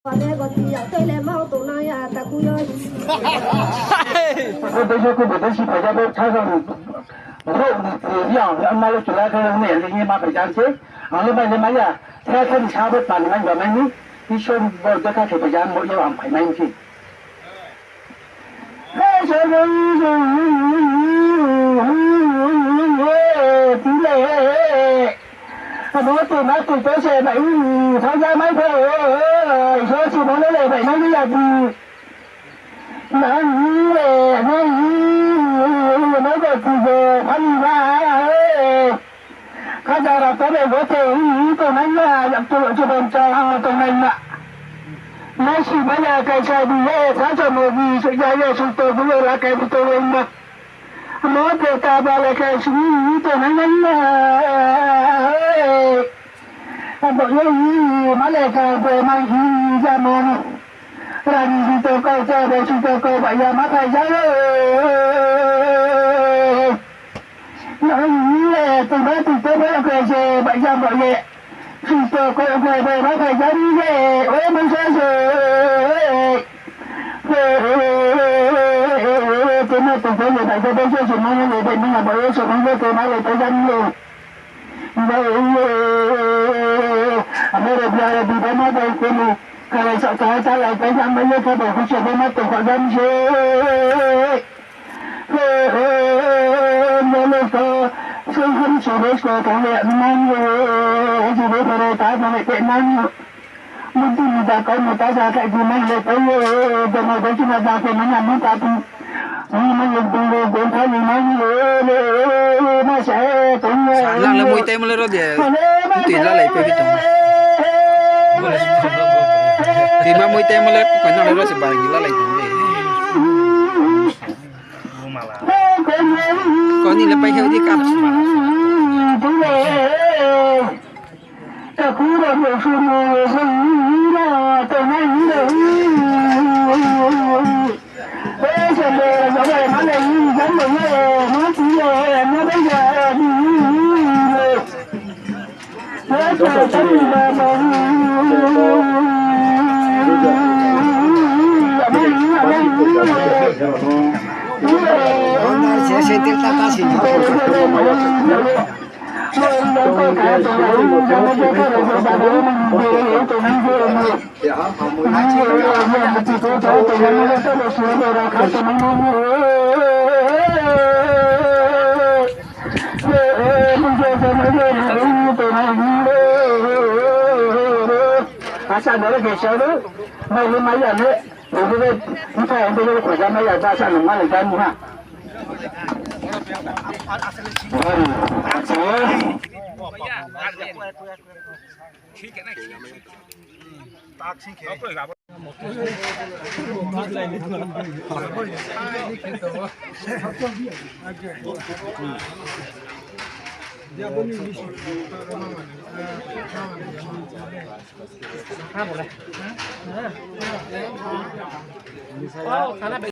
Tôi lên mau tụi nó à, ta cúi ơi. Bây giờ cô biết chỉ phải ra bên thay rằng rồi giờ anh mai chúng ta cái này là như mà phải làm chứ anh bây giờ mấy à theo thân sao biết bàn anh và anh đi xôn vào cái cái phải làm mỗi giờ làm phải anh chứ nói từ tới xe bảy tham gia máy thôi số chỉ muốn lấy bảy năm là gì nói về thì về anh ra các gia đình tới đây có thể tụi anh là nhập tụi cho bên cho tụi anh ạ nói chỉ bây giờ cái xe đi tháng cho một gì sự giải về chúng tôi cũng là cái tụi anh mà nói về ta ba là cái suy tụi anh bộ như mà lại cái về mang ra mà là gì tôi coi cho để chúng tôi coi bây giờ mắt thầy ra nói là tôi nói tôi mới là cái gì bây giờ mọi người chúng tôi coi về mắt thầy ra đi về ôi mình sẽ rồi tôi nói tôi phải về tại tôi bây giờ chỉ mong người bệnh mình là bởi sự mong người tôi nói là tôi dân luôn vậy anh đây là bị đánh mất cái này cái sợ cái ta lại cái rằng bây giờ tôi bảo không chuyện mất tôi gọi dân chứ nên tôi không không chỉ biết có cái lệ năng chỉ biết là cái này cái năng mình tin người ta có người ta ra cái gì năng để tới giờ này tới chúng ta ra cái năng mình ta mà dùng từng người cũng thấy gì nó sẽ cũng lang là mùi tay mà rồi để tùy ra lại phải biết thì mà mùi tay mà lại có nào rồi sẽ bảo gì lại có ni là phải hiểu đi cặp ta cũng là một số người là tôi nói bây giờ là giống như nó này giống như nó chỉ là nó bây giờ nó trở thành là sẽ tiếp ta ta xin sao nữa là sao đó mấy giờ nữa rồi nó phải anh tôi phải ra mấy giờ ra sao nó lại ra mua ha